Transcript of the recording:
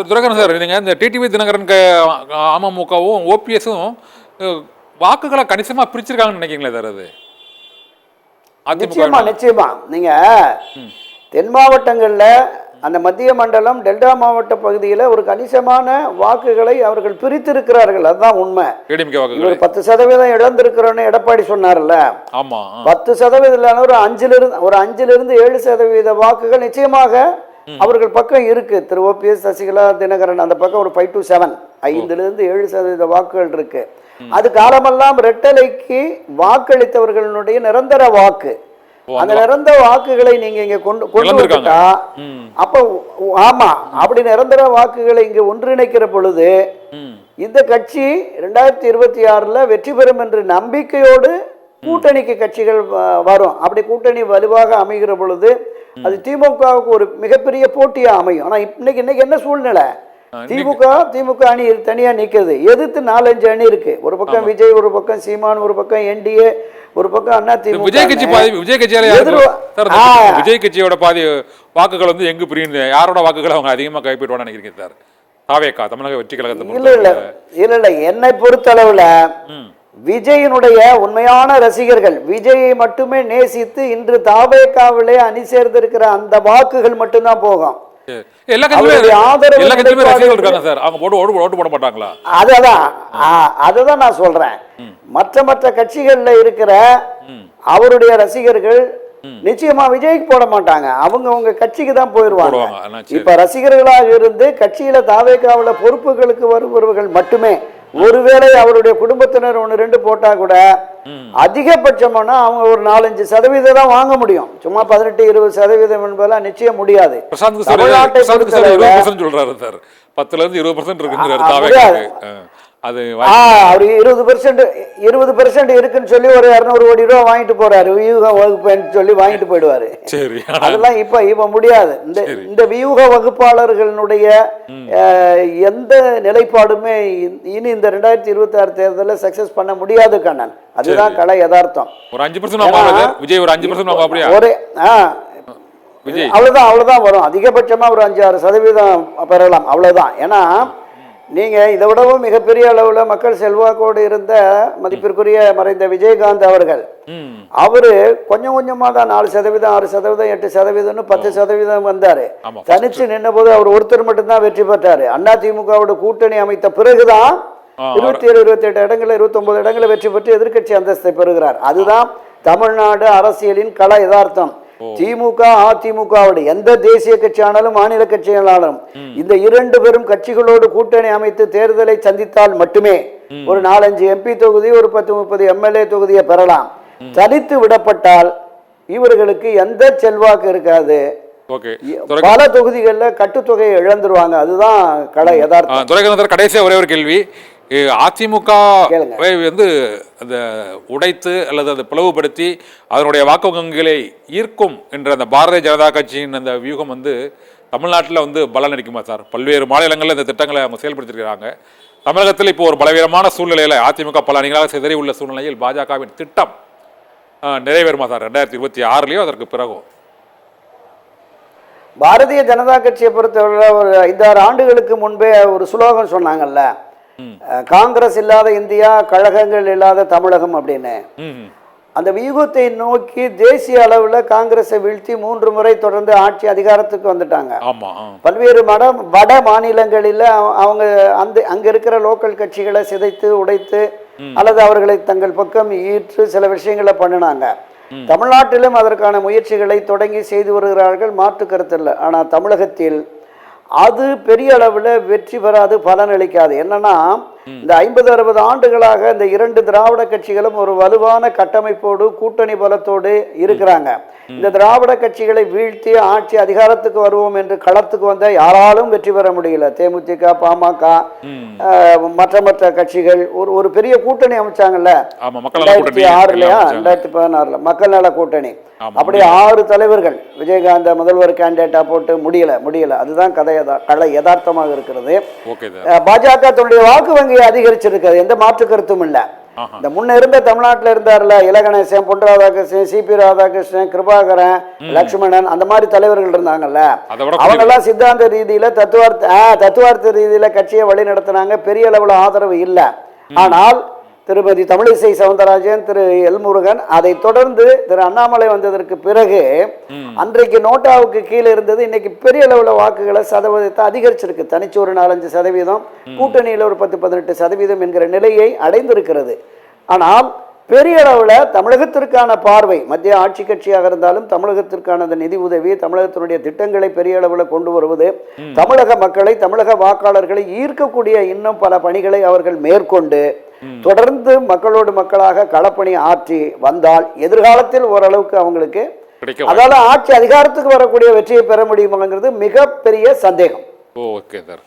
Duraikannan sir, நீங்க இந்த TTV Dinakaran அமமுகவும் ஓபிஎஸும் வாக்குகளை கணிசமா பிரிச்சிருக்காங்கன்னு நினைக்கிறீங்களா சார்? அது நிச்சயமா நீங்க தென் மாவட்டங்கள்ல அந்த மத்திய மண்டலம் டெல்டா மாவட்ட பகுதியில் ஒரு கணிசமான வாக்குகளை அவர்கள் பிரித்திருக்கிறார்கள். அதுதான் உண்மை. 10% இழந்திருக்கிறோன்னு எடப்பாடி சொன்னார்ல. 10% ஒரு 5-7% வாக்குகள் நிச்சயமாக அவர்கள் பக்கம் இருக்கு. திரு ஓபிஎஸ், சசிகலா, தினகரன் அந்த பக்கம் ஒரு 5 to 7 5-7% வாக்குகள் இருக்கு. அது காலமெல்லாம் ரெட்டலைக்கு வாக்களித்தவர்களுடைய நிரந்தர வாக்கு. அந்த நிரந்தர வாக்குகளை நீங்க இங்க கொண்டு வந்துட்டா அப்ப ஆமா, அப்படி நிரந்தர வாக்குகளை இங்க ஒன்றிணைக்கிற பொழுது இந்த கட்சி 2026 வெற்றி பெறும் என்ற நம்பிக்கையோடு கூட்டணிக்கு கட்சிகள் வரும். அப்படி கூட்டணி வலுவாக அமைகிற பொழுது அது திமுகவுக்கு ஒரு மிகப்பெரிய போட்டியா அமையும். ஆனா இன்னைக்கு என்ன சூழ்நிலை? திமுக அணி தனியா நிக்கிறது, எதிர்த்து 4-5 அணி இருக்கு. ஒரு பக்கம் விஜய், ஒரு பக்கம் சீமான், ஒரு பக்கம் என்டிஏ, ஒரு பக்கம் அண்ணா திமுக. விஜய் கட்சியோட பாதி வாக்குகள் வந்து எங்க பிரியுது, யாரோட வாக்குகள் அவங்க அதிகமா கைப்பற்றுவான்னு நினைக்கிறீங்க சார்? தாவேகா, தமிழக வெற்றி கழகத்தை இல்ல என்னை பொறுத்தளவுல விஜயனுடைய உண்மையான ரசிகர்கள், விஜயை மட்டுமே நேசித்து இன்று தாவேகாவிலே அணி சேர்ந்திருக்கிற அந்த வாக்குகள் மட்டும்தான் போகும். அதுதான் நான் சொல்றேன். மற்ற கட்சிகள்ல இருக்கிற அவருடைய ரசிகர்கள் நிச்சயமா விஜய்க்கு போட மாட்டாங்க, அவங்க கட்சிக்கு தான் போயிருவாங்க. இப்ப ரசிகர்களாக இருந்து கட்சியில தாவேகாவுல பொறுப்புகளுக்கு வருபவர்கள் மட்டுமே, ஒருவேளை அவருடைய குடும்பத்தினர் 1-2 போட்டா கூட அதிகபட்சமான அவங்க ஒரு 4-5% தான் வாங்க முடியும். சும்மா 18-20% என்பதெல்லாம் நிச்சயம் முடியாது. 20% இருக்குன்னு சொல்லி ஒரு 200 கோடி ரூபா வாங்கிட்டு போறாரு, வியூக வகுப்புன்னு சொல்லி வாங்கிட்டு போயிடுவாரு. அதெல்லாம் இப்ப முடியாது. இந்த வியூக வகுப்பாளர்களுடைய எந்த நிலைப்பாடுமே இனி இந்த 2026 தேர்தலில் சக்சஸ் பண்ண முடியாது கண்ணன். அதுதான் கலை யதார்த்தம். அவ்வளவுதான் வரும். அதிகபட்சமா ஒரு 5-6% பெறலாம், அவ்வளவுதான். ஏன்னா நீங்க இதை விடவும் மிகப்பெரிய அளவுல மக்கள் செல்வாக்கோடு இருந்த மதிப்பிற்குரிய மறைந்த விஜயகாந்த் அவர்கள், அவரு கொஞ்சம் கொஞ்சமா தான் 4%, 6%, 8%, 10% வந்தாரு. தனிச்சு நின்ற போது அவர் ஒருத்தர் மட்டும்தான் வெற்றி பெற்றாரு. அதிமுகவோட கூட்டணி அமைத்த பிறகுதான் 27-28 இடங்களில் 29 இடங்களை வெற்றி பெற்று எதிர்கட்சி அந்தஸ்தை பெறுகிறார். அதுதான் தமிழ்நாடு அரசியலின் கள யதார்த்தம். திமுக, அதிமுக எந்த தேசிய கட்சியானாலும் மாநில கட்சியானாலும் இந்த 2 பெரும் கட்சிகளோடு கூட்டணி அமைத்து தேர்தலை சந்தித்தால் மட்டுமே ஒரு 4-5 எம்பி தொகுதி, ஒரு 10-30 எம்எல்ஏ தொகுதியை பெறலாம். தனித்து விடப்பட்டால் இவர்களுக்கு எந்த செல்வாக்கு இருக்காது. பல தொகுதிகளில் கட்டுத்தொகையை இழந்துருவாங்க. அதுதான் கள யதார்த்தம். கடைசியா ஒரே ஒரு கேள்வி, அதிமுக வந்து அந்த உடைத்து அல்லது அதை பிளவுபடுத்தி அதனுடைய வாக்கு வங்கிகளை ஈர்க்கும் என்ற அந்த பாரதிய ஜனதா கட்சியின் அந்த வியூகம் வந்து தமிழ்நாட்டில் வந்து பலன் அளிக்குமா சார்? பல்வேறு மாநிலங்களில் இந்த திட்டங்களை அவங்க செயல்படுத்திருக்கிறாங்க. தமிழகத்தில் இப்போ ஒரு பலவீனமான சூழ்நிலையில் அதிமுக பல அணிகளாக சிதறி உள்ள சூழ்நிலையில் பாஜகவின் திட்டம் நிறைவேறுமா சார் 2026 அதற்கு பிறகும்? பாரதிய ஜனதா கட்சியை பொறுத்தவரை ஒரு 5-6 ஆண்டுகளுக்கு முன்பே ஒரு சுலோகம் சொன்னாங்கல்ல, காங்கிரஸ் இல்லாத இந்தியா, கழகங்கள் இல்லாத தமிழகம் அப்படின்னு. அந்த வியூகத்தை நோக்கி தேசிய அளவில் காங்கிரஸை வீழ்த்தி 3 முறை தொடர்ந்து ஆட்சி அதிகாரத்துக்கு வந்துட்டாங்க. பல்வேறு வட மாநிலங்களில் அவங்க அங்க இருக்கிற லோக்கல் கட்சிகளை சிதைத்து உடைத்து அல்லது அவர்களை தங்கள் பக்கம் ஈற்று சில விஷயங்களை பண்ணினாங்க. தமிழ்நாட்டிலும் அதற்கான முயற்சிகளை தொடங்கி செய்து வருகிறார்கள், மாற்று கருத்து இல்லை. ஆனால் தமிழகத்தில் அது பெரிய அளவில் வெற்றி பெறாது, பலனளிக்காது. என்னன்னா இந்த 50-60 ஆண்டுகளாக இந்த 2 திராவிட கட்சிகளும் ஒரு வலுவான கட்டமைப்போடு கூட்டணி பலத்தோடு இருக்கிறாங்க. இந்த திராவிட கட்சிகளை வீழ்த்தி ஆட்சி அதிகாரத்துக்கு வருவோம் என்று களத்துக்கு வந்த யாராலும் வெற்றி பெற முடியல. தேமுதிக, பாமக, மற்ற கட்சிகள் ஒரு பெரிய கூட்டணி அமைச்சாங்கல்ல 2016 மக்கள் நல கூட்டணி. அப்படி 6 தலைவர்கள் விஜயகாந்த் முதல்வர் கேண்டிடேட்டா போட்டு முடியல. அதுதான் கலை யதார்த்தமாக இருக்கிறது. பாஜக தன்னுடைய வாக்கு வங்கி வாக்குவங்கியை அதிகரிச்சிருக்காது, எந்த மாற்று கருத்தும் இல்லை. இந்த முன்ன இருந்த தமிழ்நாட்டில் இருந்தார்ல இலகணேசன், பொன் ராதாகிருஷ்ணன், சிபி ராதாகிருஷ்ணன், கிருபாகரன், லட்சுமணன், அந்த மாதிரி தலைவர்கள் இருந்தாங்கல்ல, அவங்கெல்லாம் சித்தாந்த ரீதியில தத்துவார்த்த ரீதியில கட்சியை வழி நடத்தினாங்க. பெரிய அளவுல ஆதரவு இல்லை. ஆனால் திருமதி தமிழிசை சவுந்தரராஜன், திரு எல் முருகன், அதை தொடர்ந்து திரு அண்ணாமலை வந்ததற்கு பிறகு அன்றைக்கு நோட்டாவுக்கு கீழே இருந்தது இன்னைக்கு பெரிய அளவுல வாக்குகளை சதவீதத்தை அதிகரிச்சிருக்கு. தனிச்சு ஒரு 4-5%, கூட்டணியில் ஒரு 10-18% என்கிற நிலையை அடைந்திருக்கிறது. ஆனால் பெரிய அளவுல தமிழகத்திற்கான பார்வை, மத்திய ஆட்சி கட்சியாக இருந்தாலும் தமிழகத்திற்கான அந்த நிதி உதவி, தமிழகத்தினுடைய திட்டங்களை பெரிய அளவுல கொண்டு வருவது, தமிழக மக்களை, தமிழக வாக்காளர்களை ஈர்க்கக்கூடிய இன்னும் பல பணிகளை அவர்கள் மேற்கொண்டு தொடர்ந்து மக்களோடு மக்களாக களப்பணி ஆற்றி வந்தால் எதிர்காலத்தில் ஓரளவுக்கு அவங்களுக்கு அதால ஆட்சி அதிகாரத்துக்கு வரக்கூடிய வெற்றியை பெற முடியுமாங்கிறது மிகப்பெரிய சந்தேகம். Okay sir.